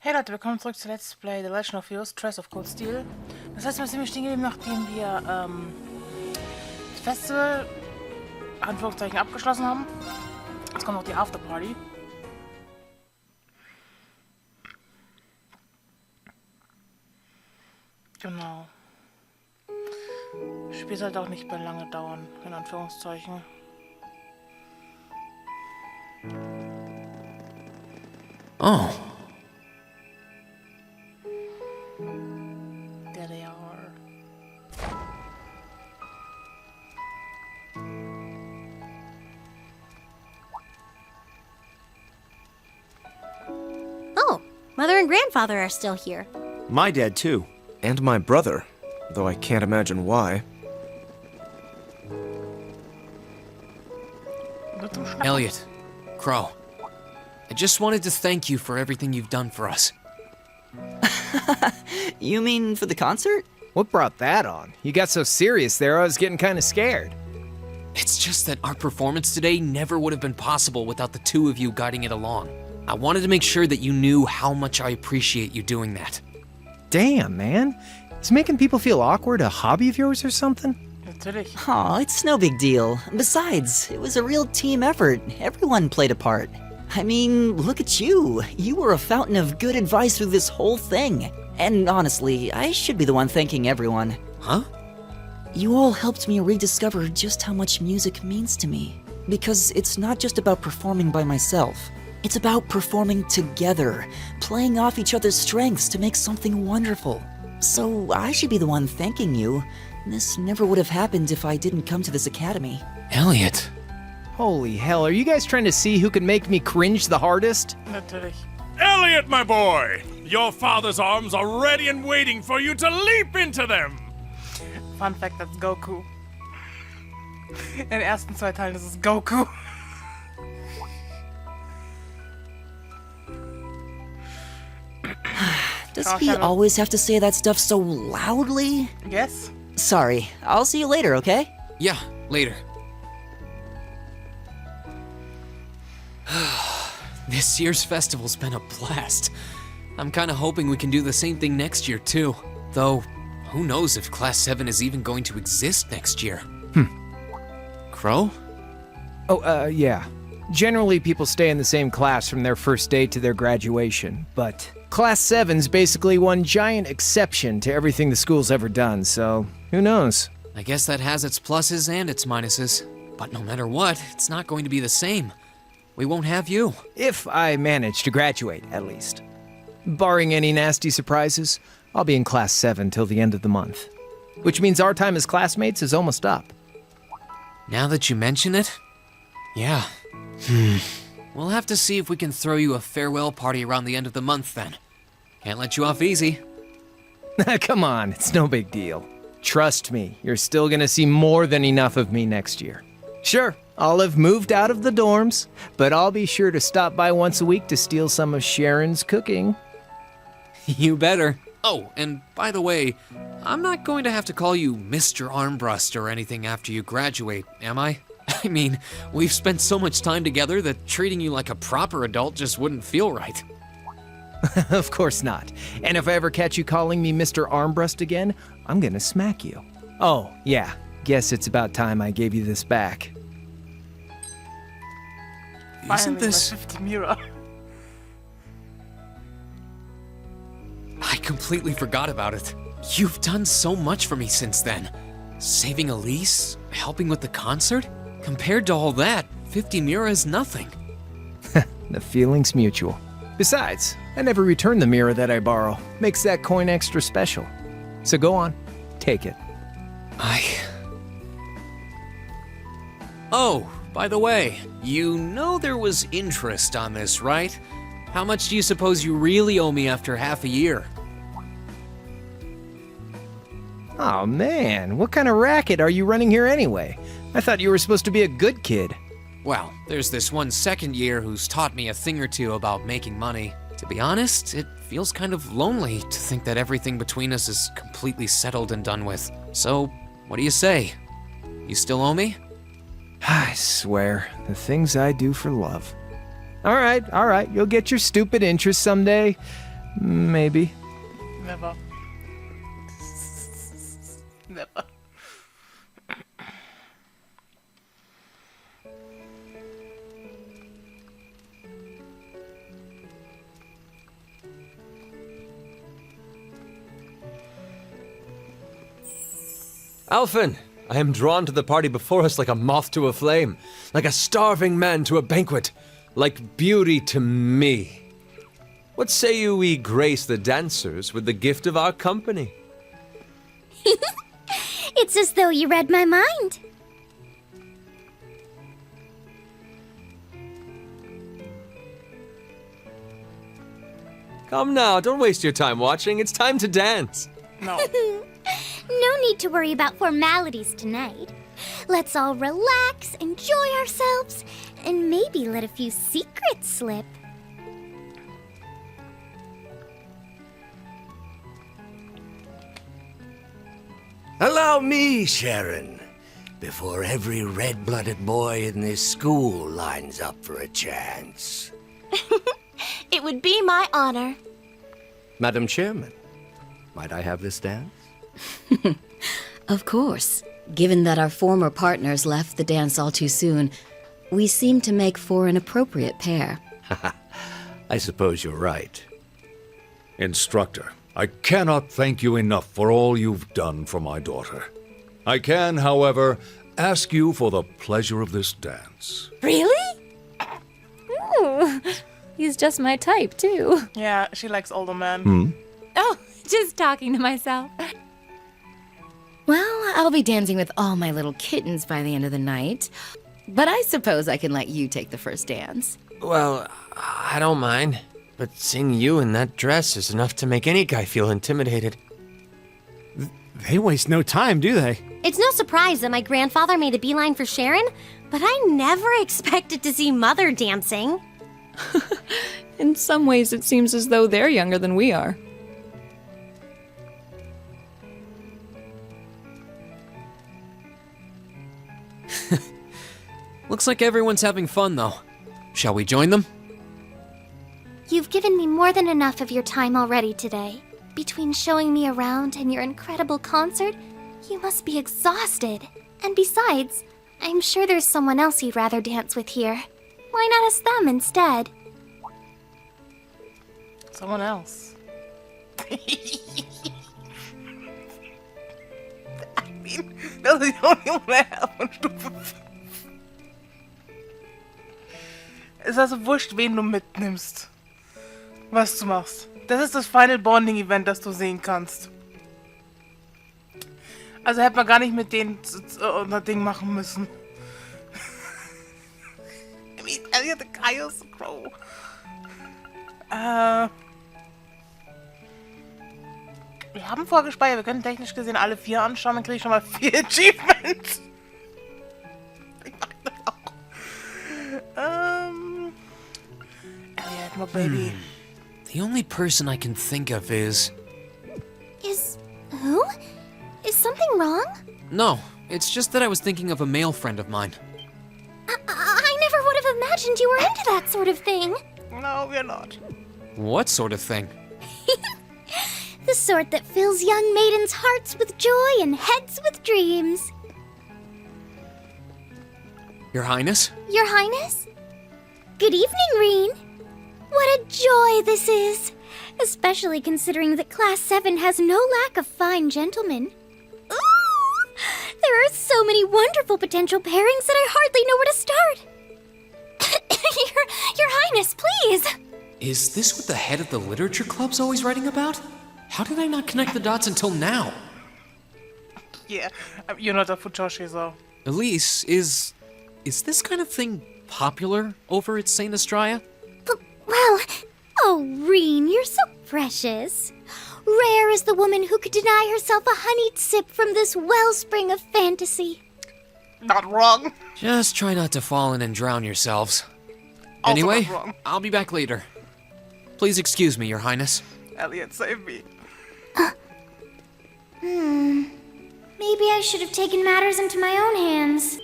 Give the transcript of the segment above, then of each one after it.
Hey Leute, willkommen zurück zu Let's Play The Legend of Heroes, Trace of Cold Steel. Das heißt, wir sind stehen geblieben, nachdem wir das Festival, Anführungszeichen, abgeschlossen haben. Jetzt kommt noch die Afterparty. Genau. Das Spiel sollte auch nicht mehr lange dauern, in Anführungszeichen. Oh. There they are. Oh, Mother and Grandfather are still here. My dad, too. And my brother, though I can't imagine why. Elliot, Crow, I just wanted to thank you for everything you've done for us. You mean for the concert? What brought that on? You got so serious there, I was getting kind of scared. It's just that our performance today never would have been possible without the two of you guiding it along. I wanted to make sure that you knew how much I appreciate you doing that. Damn, man. Is making people feel awkward a hobby of yours or something? Natürlich. Aw, it's no big deal. Besides, it was a real team effort. Everyone played a part. I mean, look at you. You were a fountain of good advice through this whole thing. And honestly, I should be the one thanking everyone. Huh? You all helped me rediscover just how much music means to me. Because it's not just about performing by myself. It's about performing together, playing off each other's strengths to make something wonderful. So I should be the one thanking you. This never would have happened if I didn't come to this academy. Elliot. Holy hell, are you guys trying to see who can make me cringe the hardest? Natürlich. Elliot, my boy! Your father's arms are ready and waiting for you to leap into them! Fun Fact, that's Goku. In den ersten zwei Teilen ist es Goku. Does he always have to say that stuff so loudly? Yes? Sorry, I'll see you later, okay? Yeah, later. This year's festival's been a blast. I'm kinda hoping we can do the same thing next year, too. Though, who knows if Class 7 is even going to exist next year. Crow? Oh, yeah. Generally, people stay in the same class from their first day to their graduation, but Class 7's basically one giant exception to everything the school's ever done, so who knows? I guess that has its pluses and its minuses. But no matter what, it's not going to be the same. We won't have you. If I manage to graduate, at least. Barring any nasty surprises, I'll be in Class 7 till the end of the month. Which means our time as classmates is almost up. Now that you mention it, yeah. We'll have to see if we can throw you a farewell party around the end of the month then. Can't let you off easy. Come on, it's no big deal. Trust me, you're still gonna see more than enough of me next year. Sure, I'll have moved out of the dorms, but I'll be sure to stop by once a week to steal some of Sharon's cooking. You better. Oh, and by the way, I'm not going to have to call you Mr. Armbrust or anything after you graduate, am I? I mean, we've spent so much time together that treating you like a proper adult just wouldn't feel right. Of course not. And if I ever catch you calling me Mr. Armbrust again, I'm gonna smack you. Oh, yeah. Guess it's about time I gave you this back. Isn't Finally, this... my 50 Mira. I completely forgot about it. You've done so much for me since then. Saving Elise, helping with the concert. Compared to all that, 50 Mira is nothing. The feeling's mutual. Besides, I never return the mirror that I borrow. Makes that coin extra special. So go on, take it. Oh, by the way, you know there was interest on this, right? How much do you suppose you really owe me after half a year? Oh man, what kind of racket are you running here anyway? I thought you were supposed to be a good kid. Well, there's this one second year who's taught me a thing or two about making money. To be honest, it feels kind of lonely to think that everything between us is completely settled and done with. So, what do you say? You still owe me? I swear, the things I do for love. All right, you'll get your stupid interest someday. Maybe. Never. Never. Alphen, I am drawn to the party before us like a moth to a flame, like a starving man to a banquet, like beauty to me. What say you we grace the dancers with the gift of our company? It's as though you read my mind. Come now, don't waste your time watching. It's time to dance. No. No need to worry about formalities tonight. Let's all relax, enjoy ourselves, and maybe let a few secrets slip. Allow me, Sharon, before every red-blooded boy in this school lines up for a chance. It would be my honor. Madam Chairman, might I have this dance? Of course. Given that our former partners left the dance all too soon, we seem to make for an appropriate pair. I suppose you're right. Instructor, I cannot thank you enough for all you've done for my daughter. I can, however, ask you for the pleasure of this dance. Really? Ooh, he's just my type, too. Yeah, she likes older men. Oh, just talking to myself. Well, I'll be dancing with all my little kittens by the end of the night. But I suppose I can let you take the first dance. Well, I don't mind, but seeing you in that dress is enough to make any guy feel intimidated. They waste no time, do they? It's no surprise that my grandfather made a beeline for Sharon, but I never expected to see Mother dancing. In some ways, it seems as though they're younger than we are. Looks like everyone's having fun, though. Shall we join them? You've given me more than enough of your time already today. Between showing me around and your incredible concert, you must be exhausted. And besides, I'm sure there's someone else you'd rather dance with here. Why not ask them instead? Someone else. I mean, das ist die only one I have on Stufe 5. Es ist also wurscht, wen du mitnimmst. Was du machst. Das ist das Final Bonding Event, das du sehen kannst. Also hätte man gar nicht mit denen das Ding machen müssen. I mean, Elliot the Chaos Crow. Wir haben vorgespeichert, wir können technisch gesehen alle 4 anschauen, dann kriege ich schon mal 4 Achievements. Ich mach das auch. Elliot, my baby. The only person I can think of is... Is... who? Is something wrong? No, it's just that I was thinking of a male friend of mine. I never would have imagined you were into that sort of thing. No, we're not. What sort of thing? The sort that fills young maidens' hearts with joy and heads with dreams. Your Highness? Your Highness? Good evening, Reen. What a joy this is, especially considering that Class 7 has no lack of fine gentlemen. Ooh! There are so many wonderful potential pairings that I hardly know where to start. Your Highness, please! Is this what the head of the literature club's always writing about? How did I not connect the dots until now? Yeah, you're not a Fujoshi, so. Elise, is this kind of thing popular over at St. Estrella? Well, oh, Reen, you're so precious. Rare is the woman who could deny herself a honeyed sip from this wellspring of fantasy. Not wrong. Just try not to fall in and drown yourselves. Also Anyway, not wrong. I'll be back later. Please excuse me, Your Highness. Elliot, save me. Maybe I should have taken matters into my own hands.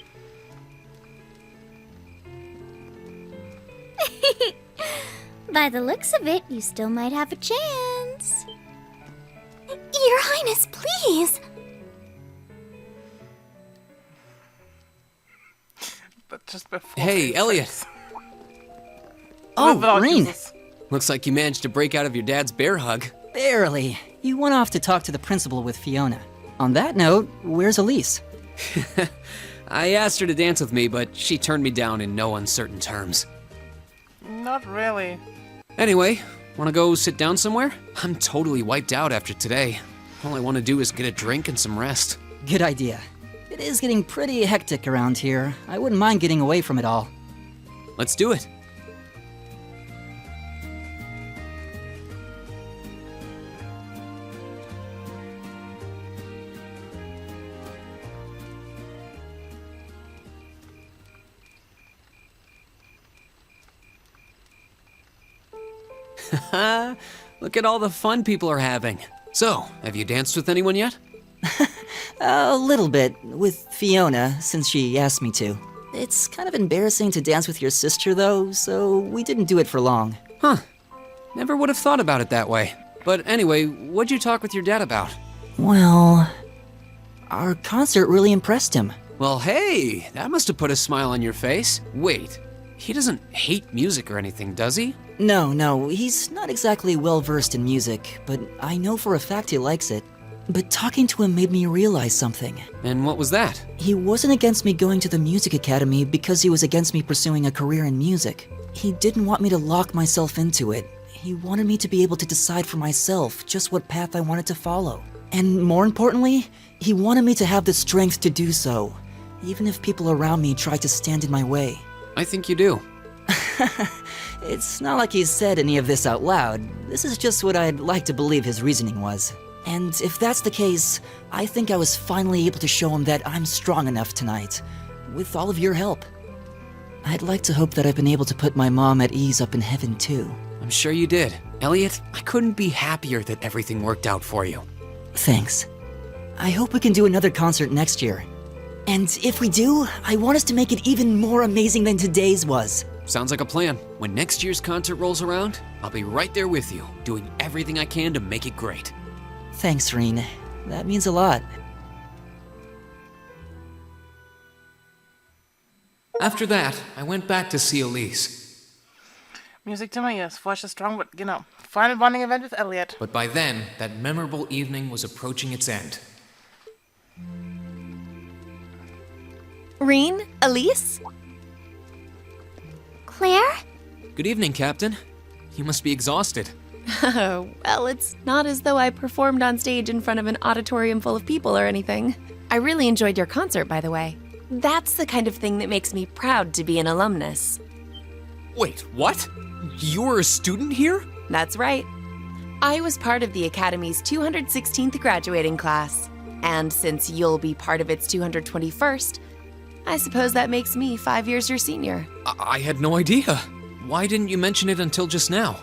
By the looks of it, you still might have a chance. Your Highness, please! But just before. Hey, Elliot. Oh, Without Reen. Jesus. Looks like you managed to break out of your dad's bear hug. Barely. You went off to talk to the principal with Fiona. On that note, where's Elise? I asked her to dance with me, but she turned me down in no uncertain terms. Not really. Anyway, wanna go sit down somewhere? I'm totally wiped out after today. All I wanna do is get a drink and some rest. Good idea. It is getting pretty hectic around here. I wouldn't mind getting away from it all. Let's do it. Look at all the fun people are having. So, have you danced with anyone yet? A little bit, with Fiona, since she asked me to. It's kind of embarrassing to dance with your sister, though, so we didn't do it for long. Huh. Never would have thought about it that way. But anyway, what'd you talk with your dad about? Well, our concert really impressed him. Well, hey, that must have put a smile on your face. Wait, he doesn't hate music or anything, does he? No, he's not exactly well-versed in music, but I know for a fact he likes it. But talking to him made me realize something. And what was that? He wasn't against me going to the music academy because he was against me pursuing a career in music. He didn't want me to lock myself into it. He wanted me to be able to decide for myself just what path I wanted to follow. And more importantly, he wanted me to have the strength to do so, even if people around me tried to stand in my way. I think you do. It's not like he's said any of this out loud. This is just what I'd like to believe his reasoning was. And if that's the case, I think I was finally able to show him that I'm strong enough tonight, with all of your help. I'd like to hope that I've been able to put my mom at ease up in heaven too. I'm sure you did. Elliot, I couldn't be happier that everything worked out for you. Thanks. I hope we can do another concert next year. And if we do, I want us to make it even more amazing than today's was. Sounds like a plan. When next year's concert rolls around, I'll be right there with you, doing everything I can to make it great. Thanks, Reen. That means a lot. After that, I went back to see Elise. Music to my ears. Flash is strong, but final bonding event with Elliot. But by then, that memorable evening was approaching its end. Reen? Elise? Claire? Good evening, Captain. You must be exhausted. Well, it's not as though I performed on stage in front of an auditorium full of people or anything. I really enjoyed your concert, by the way. That's the kind of thing that makes me proud to be an alumnus. Wait, what? You were a student here? That's right. I was part of the Academy's 216th graduating class. And since you'll be part of its 221st, I suppose that makes me 5 years your senior. I had no idea. Why didn't you mention it until just now?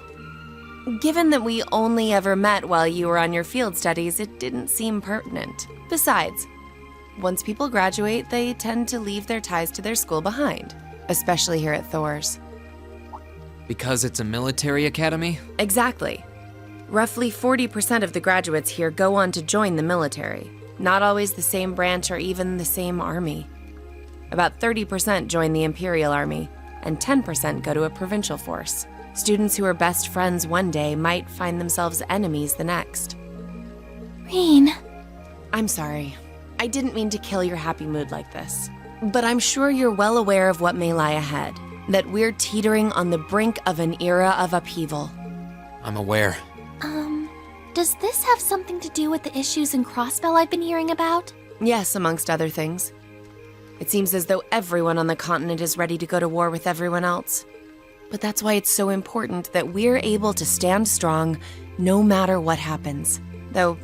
Given that we only ever met while you were on your field studies, it didn't seem pertinent. Besides, once people graduate, they tend to leave their ties to their school behind, especially here at Thor's. Because it's a military academy? Exactly. Roughly 40% of the graduates here go on to join the military. Not always the same branch or even the same army. About 30% join the Imperial Army, and 10% go to a provincial force. Students who are best friends one day might find themselves enemies the next. Reen. I'm sorry. I didn't mean to kill your happy mood like this. But I'm sure you're well aware of what may lie ahead. That we're teetering on the brink of an era of upheaval. I'm aware. Does this have something to do with the issues in Crossbell I've been hearing about? Yes, amongst other things. It seems as though everyone on the continent is ready to go to war with everyone else. But that's why it's so important that we're able to stand strong no matter what happens. Though,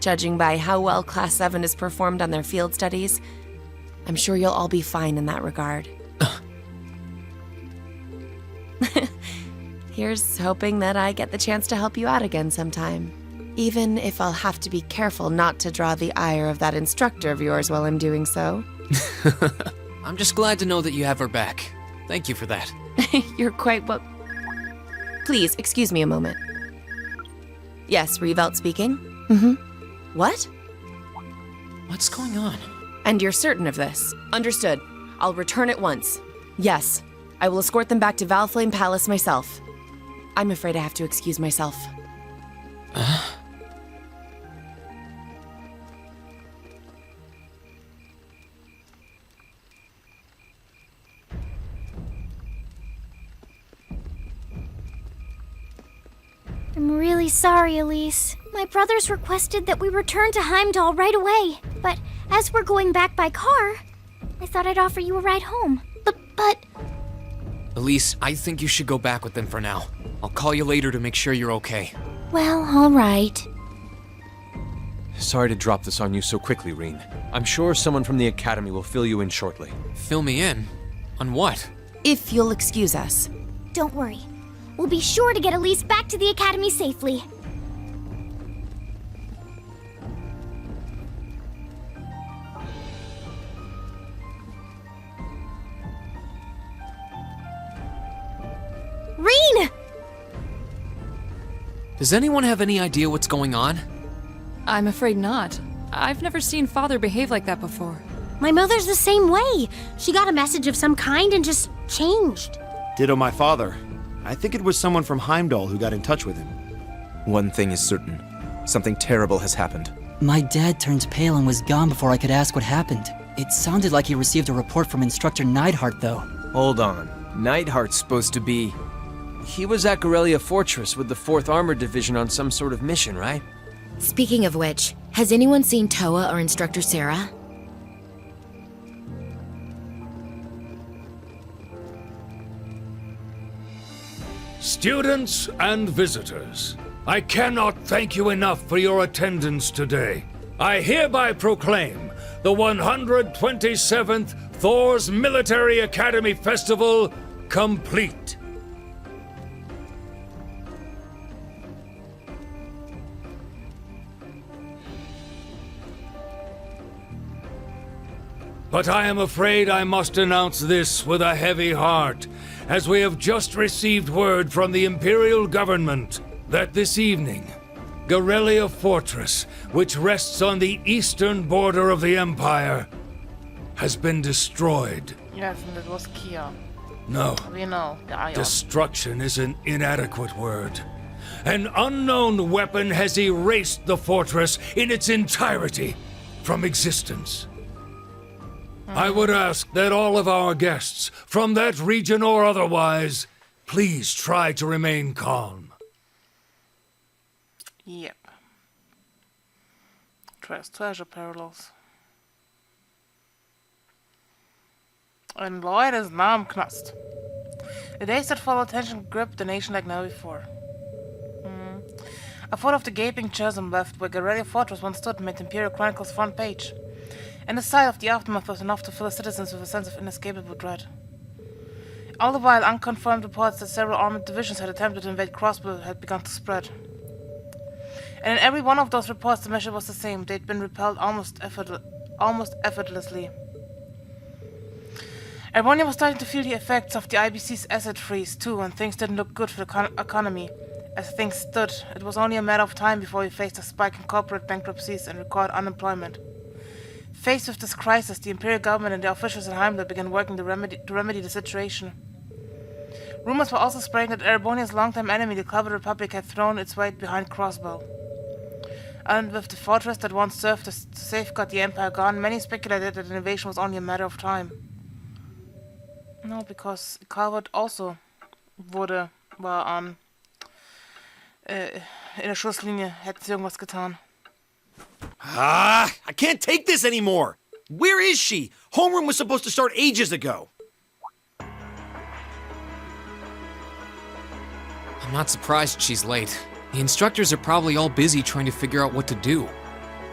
judging by how well Class 7 has performed on their field studies, I'm sure you'll all be fine in that regard. Here's hoping that I get the chance to help you out again sometime. Even if I'll have to be careful not to draw the ire of that instructor of yours while I'm doing so. I'm just glad to know that you have her back. Thank you for that. You're quite Please, excuse me a moment. Yes, Revelt speaking? What? What's going on? And you're certain of this? Understood. I'll return at once. Yes, I will escort them back to Valflame Palace myself. I'm afraid I have to excuse myself. I'm really sorry, Elise. My brothers requested that we return to Heimdall right away. But as we're going back by car, I thought I'd offer you a ride home. But... Elise, I think you should go back with them for now. I'll call you later to make sure you're okay. Well, all right. Sorry to drop this on you so quickly, Reen. I'm sure someone from the Academy will fill you in shortly. Fill me in? On what? If you'll excuse us. Don't worry. We'll be sure to get Elise back to the Academy safely. Reen! Does anyone have any idea what's going on? I'm afraid not. I've never seen Father behave like that before. My mother's the same way. She got a message of some kind and just changed. Ditto my father. I think it was someone from Heimdall who got in touch with him. One thing is certain. Something terrible has happened. My dad turned pale and was gone before I could ask what happened. It sounded like he received a report from Instructor Neidhart, though. Hold on. Neidhart's supposed to be... He was at Gorelia Fortress with the 4th Armored Division on some sort of mission, right? Speaking of which, has anyone seen Toa or Instructor Sarah? Students and visitors, I cannot thank you enough for your attendance today. I hereby proclaim the 127th Thor's Military Academy Festival complete. But I am afraid I must announce this with a heavy heart, as we have just received word from the Imperial Government that this evening, Gorelia Fortress, which rests on the eastern border of the Empire, has been destroyed. Yes, and it was Kia. No. We know. Yeah, Destruction is an inadequate word. An unknown weapon has erased the fortress in its entirety from existence. I would ask that all of our guests, from that region or otherwise, please try to remain calm. Yep. Treasure parallels. And Lloyd is now im Knast. The days that follow tension gripped the nation like never before. A photo of the gaping chasm left where Gorelia Fortress once stood made the Imperial Chronicle's front page. And the sight of the aftermath was enough to fill the citizens with a sense of inescapable dread. All the while, unconfirmed reports that several armored divisions had attempted to invade Crossbell had begun to spread. And in every one of those reports, the measure was the same. They'd been repelled almost effortlessly. Erebonia was starting to feel the effects of the IBC's asset freeze, too, and things didn't look good for the economy. As things stood, it was only a matter of time before we faced a spike in corporate bankruptcies and record unemployment. Faced with this crisis, the Imperial government and the officials in Heimdall began working to remedy the situation. Rumors were also spreading that Erebonia's longtime enemy, the Clover Republic, had thrown its weight behind Crossbell. And with the fortress that once served to safeguard the Empire gone, many speculated that an invasion was only a matter of time. No, because Calvert also war in der Schusslinie, hätte sie irgendwas getan. I can't take this anymore! Where is she? Homeroom was supposed to start ages ago. I'm not surprised she's late. The instructors are probably all busy trying to figure out what to do.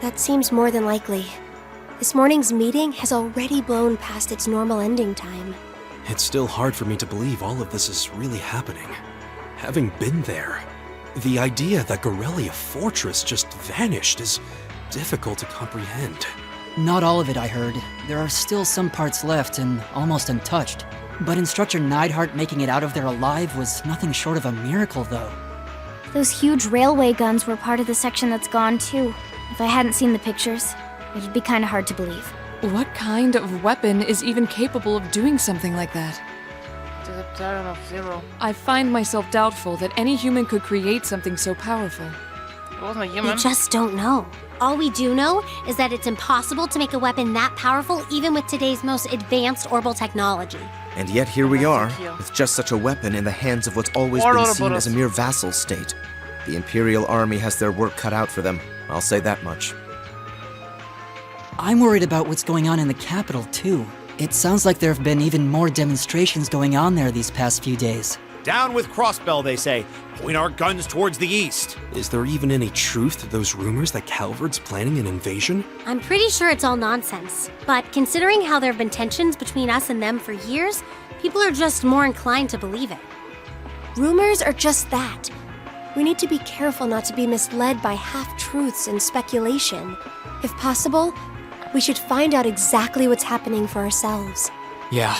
That seems more than likely. This morning's meeting has already blown past its normal ending time. It's still hard for me to believe all of this is really happening. Having been there, the idea that Gorelia Fortress just vanished is difficult to comprehend. Not all of it, I heard. There are still some parts left and almost untouched. But Instructor Neidhart making it out of there alive was nothing short of a miracle, though. Those huge railway guns were part of the section that's gone, too. If I hadn't seen the pictures, it'd be kind of hard to believe. What kind of weapon is even capable of doing something like that? The Battalion of Zero. I find myself doubtful that any human could create something so powerful. It wasn't a We human. just don't know. All we do know is that it's impossible to make a weapon that powerful even with today's most advanced orbital technology. And yet here we are, with just such a weapon in the hands of what's always been seen as a mere vassal state. The Imperial Army has their work cut out for them, I'll say that much. I'm worried about what's going on in the capital, too. It sounds like there have been even more demonstrations going on there these past few days. Down with Crossbell, they say. Point our guns towards the east. Is there even any truth to those rumors that Calvard's planning an invasion? I'm pretty sure it's all nonsense. But considering how there have been tensions between us and them for years, people are just more inclined to believe it. Rumors are just that. We need to be careful not to be misled by half-truths and speculation. If possible, we should find out exactly what's happening for ourselves. Yeah.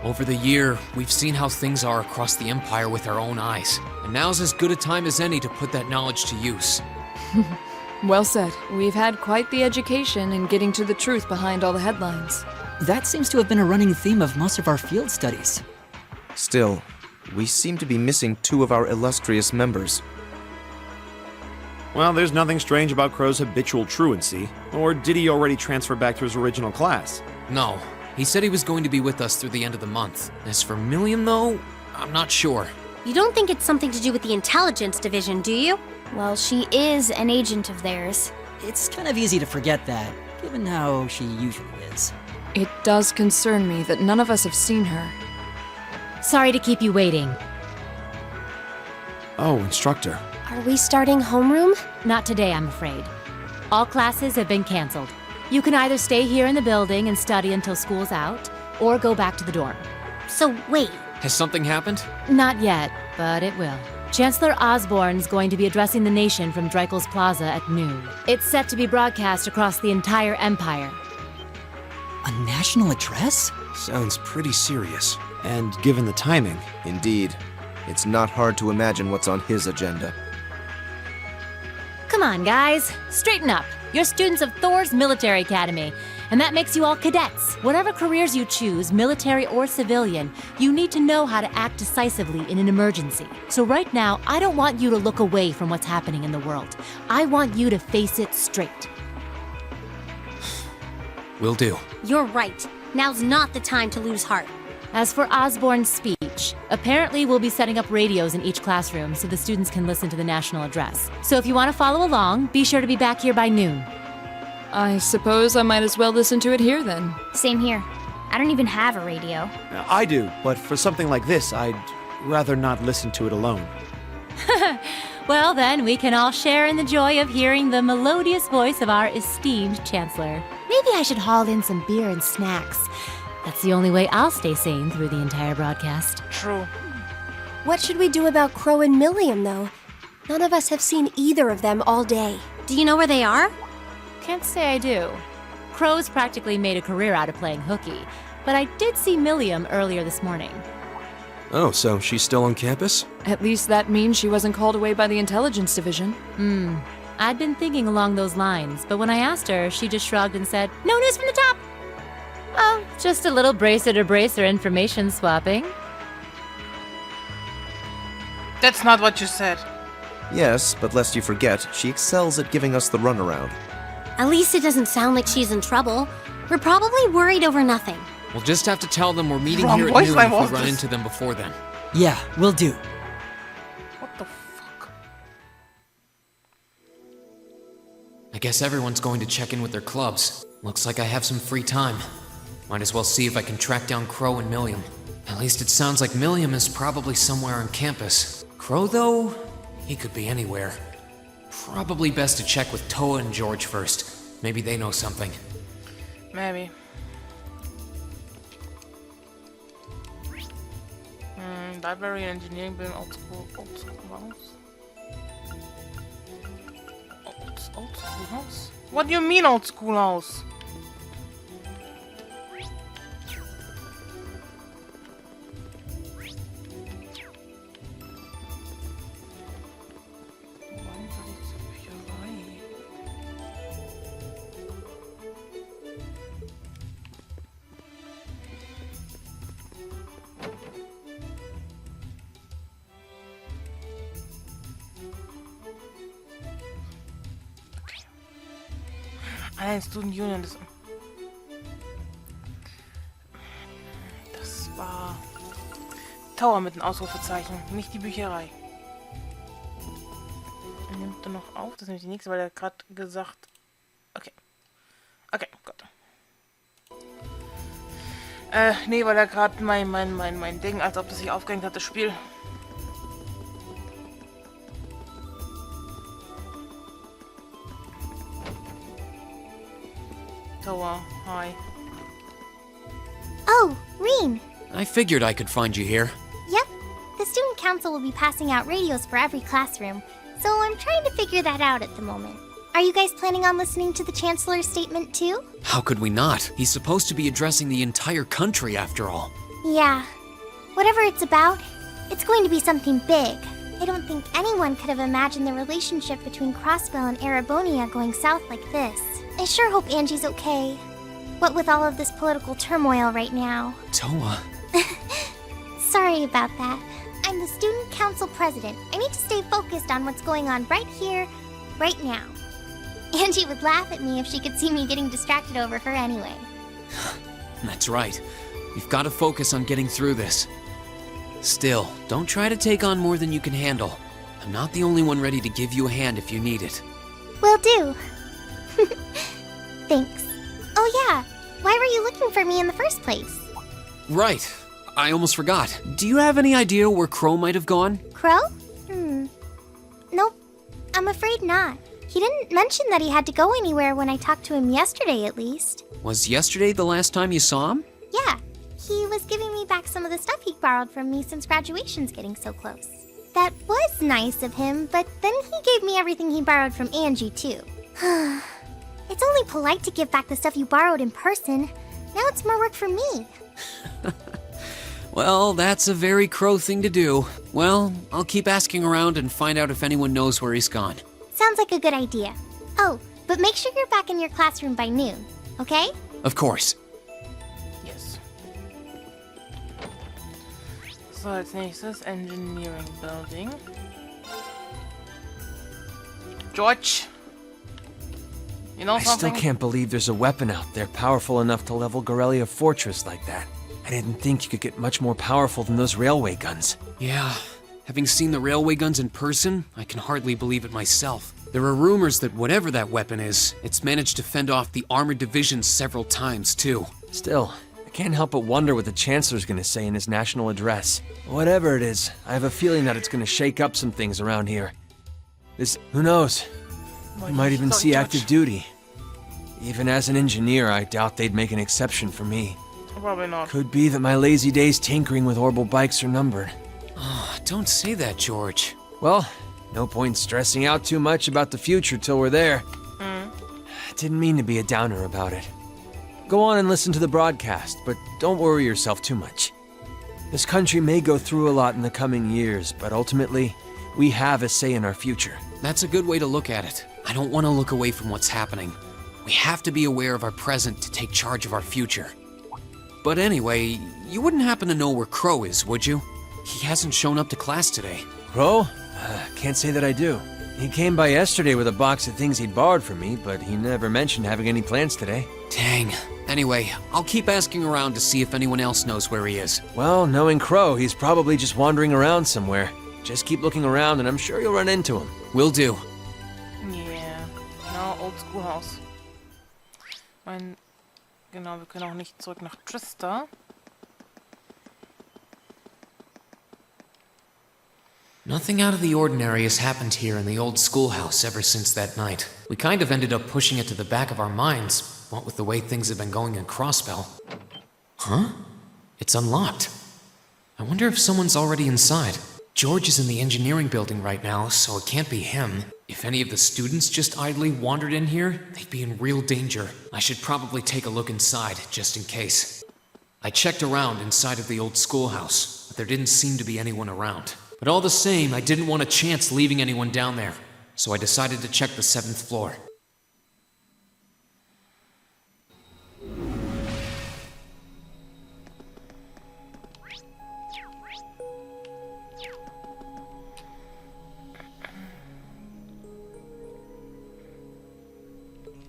Over the year, we've seen how things are across the Empire with our own eyes. And now's as good a time as any to put that knowledge to use. Well said. We've had quite the education in getting to the truth behind all the headlines. That seems to have been a running theme of most of our field studies. Still, we seem to be missing two of our illustrious members. Well, there's nothing strange about Crow's habitual truancy. Or did he already transfer back to his original class? No. He said he was going to be with us through the end of the month. As for Milliam, though, I'm not sure. You don't think it's something to do with the intelligence division, do you? Well, she is an agent of theirs. It's kind of easy to forget that, given how she usually is. It does concern me that none of us have seen her. Sorry to keep you waiting. Oh, Instructor. Are we starting homeroom? Not today, I'm afraid. All classes have been canceled. You can either stay here in the building and study until school's out, or go back to the dorm. So wait. Has something happened? Not yet, but it will. Chancellor Osborne's going to be addressing the nation from Dreikel's Plaza at noon. It's set to be broadcast across the entire Empire. A national address? Sounds pretty serious. And given the timing. Indeed. It's not hard to imagine what's on his agenda. Come on, guys. Straighten up. You're students of Thor's Military Academy, and that makes you all cadets. Whatever careers you choose, military or civilian, you need to know how to act decisively in an emergency. So right now, I don't want you to look away from what's happening in the world. I want you to face it straight. Will do. You're right. Now's not the time to lose heart. As for Osborne's speech, apparently we'll be setting up radios in each classroom so the students can listen to the national address. So if you want to follow along, be sure to be back here by noon. I suppose I might as well listen to it here then. Same here. I don't even have a radio. I do, but for something like this, I'd rather not listen to it alone. Well then, we can all share in the joy of hearing the melodious voice of our esteemed Chancellor. Maybe I should haul in some beer and snacks. That's the only way I'll stay sane through the entire broadcast. True. What should we do about Crow and Milliam, though? None of us have seen either of them all day. Do you know where they are? Can't say I do. Crow's practically made a career out of playing hooky, but I did see Milliam earlier this morning. Oh, so she's still on campus? At least that means she wasn't called away by the intelligence division. I'd been thinking along those lines, but when I asked her, she just shrugged and said, "No news from the top!" Oh, just a little bracer-to-bracer information swapping. That's not what you said. Yes, but lest you forget, she excels at giving us the runaround. At least it doesn't sound like she's in trouble. We're probably worried over nothing. We'll just have to tell them we're meeting Wrong here at voice noon line if was we run this. into them before then. Yeah, will do. What the fuck? I guess everyone's going to check in with their clubs. Looks like I have some free time. Might as well see if I can track down Crow and Milliam. At least it sounds like Milliam is probably somewhere on campus. Crow, though, he could be anywhere. Probably best to check with Toa and George first. Maybe they know something. Maybe. Library and engineering building, old school house. Old school house? What do you mean old school house? Nein, Student Union. Das war Tower mit einem Ausrufezeichen, nicht die Bücherei. Er nimmt dann noch auf, das ist nämlich die nächste, weil er gerade gesagt... Okay. Okay, gut. Nee, weil er gerade mein Ding, als ob das sich aufgehängt hat, das Spiel. Tower, hi. Oh, Reen. I figured I could find you here. Yep. The student council will be passing out radios for every classroom, so I'm trying to figure that out at the moment. Are you guys planning on listening to the Chancellor's statement too? How could we not? He's supposed to be addressing the entire country after all. Yeah. Whatever it's about, it's going to be something big. I don't think anyone could have imagined the relationship between Crossbell and Erebonia going south like this. I sure hope Angie's okay. What with all of this political turmoil right now. Toa. Sorry about that. I'm the student council president. I need to stay focused on what's going on right here, right now. Angie would laugh at me if she could see me getting distracted over her anyway. That's right. We've got to focus on getting through this. Still, don't try to take on more than you can handle. I'm not the only one ready to give you a hand if you need it. Will do. Thanks. Oh yeah, why were you looking for me in the first place? Right. I almost forgot. Do you have any idea where Crow might have gone? Crow? Nope. I'm afraid not. He didn't mention that he had to go anywhere when I talked to him yesterday, at least. Was yesterday the last time you saw him? Yeah. He was giving me back some of the stuff he borrowed from me since graduation's getting so close. That was nice of him, but then he gave me everything he borrowed from Angie, too. It's only polite to give back the stuff you borrowed in person. Now it's more work for me. Well, that's a very Crow thing to do. Well, I'll keep asking around and find out if anyone knows where he's gone. Sounds like a good idea. Oh, but make sure you're back in your classroom by noon, okay? Of course. Yes. So, als nächstes Engineering Building. George! You know I something? still can't believe there's a weapon out there powerful enough to level Gorelia Fortress like that. I didn't think you could get much more powerful than those railway guns. Yeah. Having seen the railway guns in person, I can hardly believe it myself. There are rumors that whatever that weapon is, it's managed to fend off the armored divisions several times, too. Still, I can't help but wonder what the Chancellor's gonna say in his national address. Whatever it is, I have a feeling that it's gonna shake up some things around here. Who knows? I might even see active duty. Even as an engineer, I doubt they'd make an exception for me. Probably not. Could be that my lazy days tinkering with orbital bikes are numbered. Oh, don't say that, George. Well, no point stressing out too much about the future till we're there. I didn't mean to be a downer about it. Go on and listen to the broadcast, but don't worry yourself too much. This country may go through a lot in the coming years, but ultimately, we have a say in our future. That's a good way to look at it. I don't want to look away from what's happening. We have to be aware of our present to take charge of our future. But anyway, you wouldn't happen to know where Crow is, would you? He hasn't shown up to class today. Crow? Can't say that I do. He came by yesterday with a box of things he'd borrowed from me, but he never mentioned having any plans today. Dang. Anyway, I'll keep asking around to see if anyone else knows where he is. Well, knowing Crow, he's probably just wandering around somewhere. Just keep looking around and I'm sure you'll run into him. Will do. Yeah. Genau, Old Schoolhouse. Genau, wir können auch nicht zurück nach Trista. Nothing out of the ordinary has happened here in the old schoolhouse ever since that night. We kind of ended up pushing it to the back of our minds, what with the way things have been going in Crossbell. Huh? It's unlocked. I wonder if someone's already inside. George is in the engineering building right now, so it can't be him. If any of the students just idly wandered in here, they'd be in real danger. I should probably take a look inside, just in case. I checked around inside of the old schoolhouse, but there didn't seem to be anyone around. But all the same, I didn't want a chance leaving anyone down there, so I decided to check the 7th floor.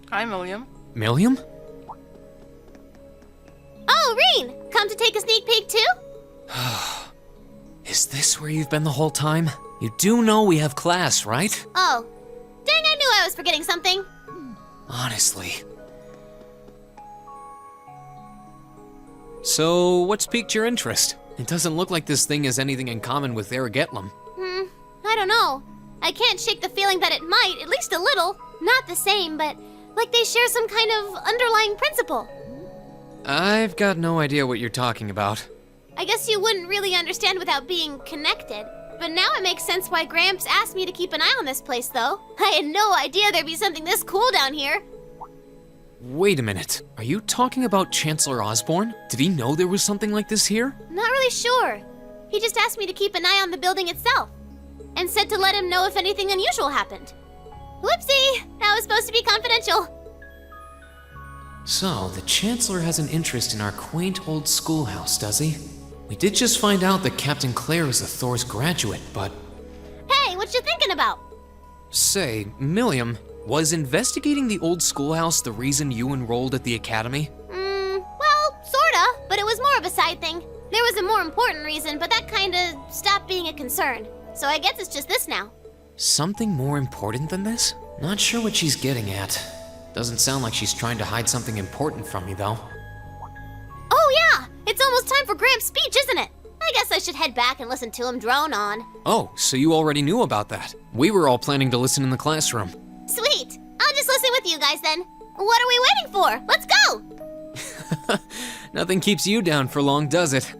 Hi, William. Milliam? Oh, Reen! Come to take a sneak peek too? Is this where you've been the whole time? You do know we have class, right? Oh. Dang, I knew I was forgetting something. Honestly. So, what's piqued your interest? It doesn't look like this thing has anything in common with Erigetlam. I don't know. I can't shake the feeling that it might, at least a little. Not the same, but like they share some kind of underlying principle. I've got no idea what you're talking about. I guess you wouldn't really understand without being connected. But now it makes sense why Gramps asked me to keep an eye on this place, though. I had no idea there'd be something this cool down here. Wait a minute. Are you talking about Chancellor Osborne? Did he know there was something like this here? Not really sure. He just asked me to keep an eye on the building itself. And said to let him know if anything unusual happened. Whoopsie! That was supposed to be confidential. So, the Chancellor has an interest in our quaint old schoolhouse, does he? We did just find out that Captain Claire is a Thor's graduate, but... Hey, what you thinking about? Say, Milliam, was investigating the old schoolhouse the reason you enrolled at the academy? Well, sorta, but it was more of a side thing. There was a more important reason, but that kinda stopped being a concern. So I guess it's just this now. Something more important than this? Not sure what she's getting at. Doesn't sound like she's trying to hide something important from me, though. Oh yeah! It's almost time for Gramps' speech, isn't it? I guess I should head back and listen to him drone on. Oh, so you already knew about that. We were all planning to listen in the classroom. Sweet! I'll just listen with you guys then. What are we waiting for? Let's go! Nothing keeps you down for long, does it?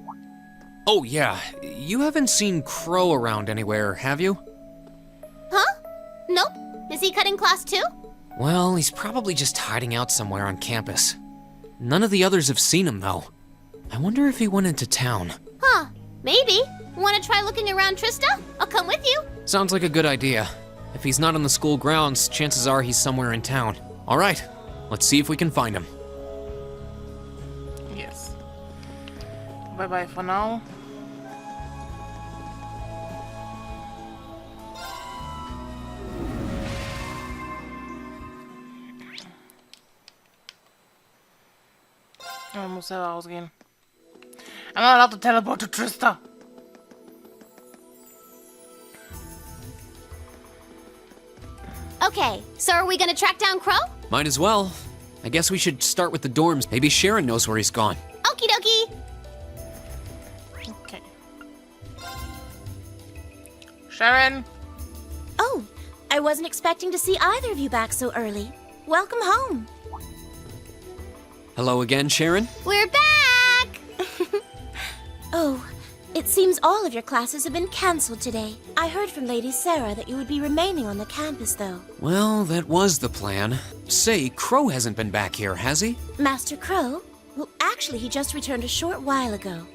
Oh yeah, you haven't seen Crow around anywhere, have you? Huh? Nope. Is he cutting class too? Well, he's probably just hiding out somewhere on campus. None of the others have seen him, though. I wonder if he went into town. Huh. Maybe. Want to try looking around, Trista? I'll come with you. Sounds like a good idea. If he's not on the school grounds, chances are he's somewhere in town. All right, let's see if we can find him. Yes. Bye-bye for now. Man muss selber rausgehen. I'm not allowed to teleport to Trista. Okay, so are we gonna track down Crow? Might as well. I guess we should start with the dorms. Maybe Sharon knows where he's gone. Okie dokie. Okay. Sharon. Oh, I wasn't expecting to see either of you back so early. Welcome home. Hello again, Sharon? We're back! Oh, it seems all of your classes have been cancelled today. I heard from Lady Sarah that you would be remaining on the campus, though. Well, that was the plan. Say, Crow hasn't been back here, has he? Master Crow? Well, actually, he just returned a short while ago.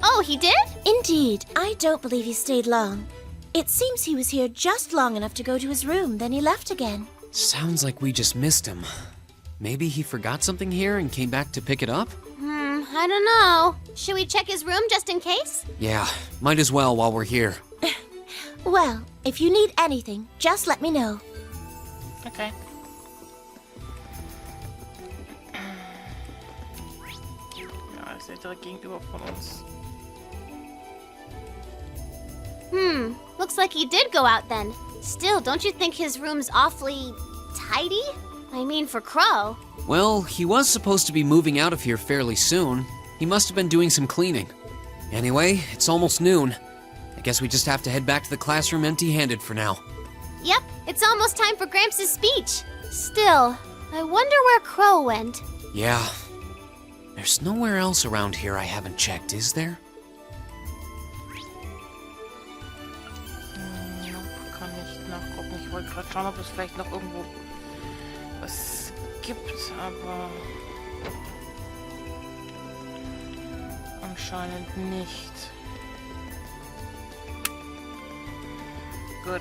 Oh, he did? Indeed. I don't believe he stayed long. It seems he was here just long enough to go to his room, then he left again. Sounds like we just missed him. Maybe he forgot something here and came back to pick it up? I don't know. Should we check his room just in case? Yeah, might as well while we're here. Well, if you need anything, just let me know. Okay. Ja, ist ja direkt gegenüber von uns. Looks like he did go out then. Still, don't you think his room's awfully tidy? I mean, for Crow. Well, he was supposed to be moving out of here fairly soon. He must have been doing some cleaning. Anyway, it's almost noon. I guess we just have to head back to the classroom empty-handed for now. Yep, it's almost time for Gramps' speech. Still, I wonder where Crow went. Yeah. There's nowhere else around here I haven't checked, is there? Kann nicht nachgucken. Ich wollte gerade schauen, ob es vielleicht noch irgendwo was gibt, aber anscheinend nicht. Gut,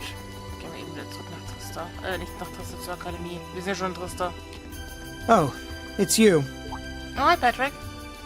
gehen wir eben wieder zurück nach Trista. Nicht nach Trista, zur Akademie. Wir sind ja schon in Trista. Oh, it's you. Oh, hi, Patrick.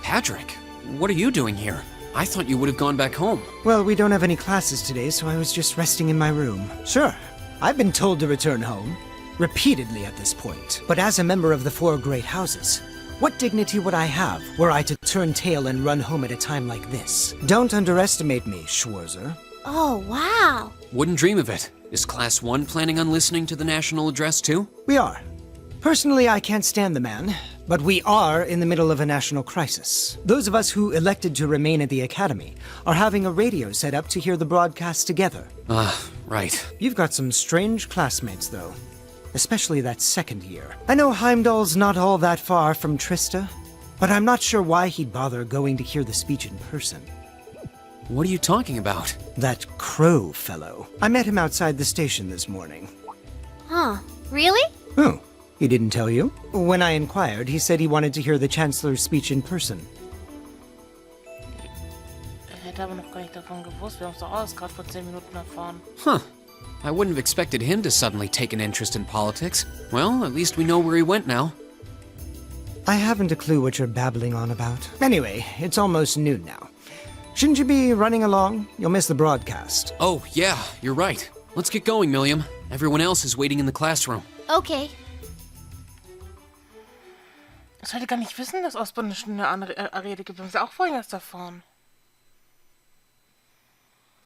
Patrick, what are you doing here? I thought you would have gone back home. Well, we don't have any classes today, so I was just resting in my room. Sure, I've been told to return home. repeatedly at this point. But as a member of the four great houses, what dignity would I have were I to turn tail and run home at a time like this? Don't underestimate me, Schwarzer. Oh, wow. Wouldn't dream of it. Is Class 1 planning on listening to the national address too? We are. Personally, I can't stand the man, but we are in the middle of a national crisis. Those of us who elected to remain at the Academy are having a radio set up to hear the broadcast together. Right. You've got some strange classmates, though. Especially that second year. I know Heimdall's not all that far from Trista, but I'm not sure why he'd bother going to hear the speech in person. What are you talking about? That Crow fellow. I met him outside the station this morning. Huh. Really? Oh, he didn't tell you? When I inquired, he said he wanted to hear the Chancellor's speech in person. Hätte aber noch gar nicht davon gewusst. Wir haben es doch alles gerade vor 10 Minuten erfahren. Huh. I wouldn't have expected him to suddenly take an interest in politics. Well, at least we know where he went now. I haven't a clue what you're babbling on about. Anyway, it's almost noon now. Shouldn't you be running along? You'll miss the broadcast. Oh, yeah, you're right. Let's get going, Milliam. Everyone else is waiting in the classroom. Okay. Ich sollte gar nicht wissen, dass Osborne eine andere Rede gibt. Wir haben es ja auch vorhin erst erfahren.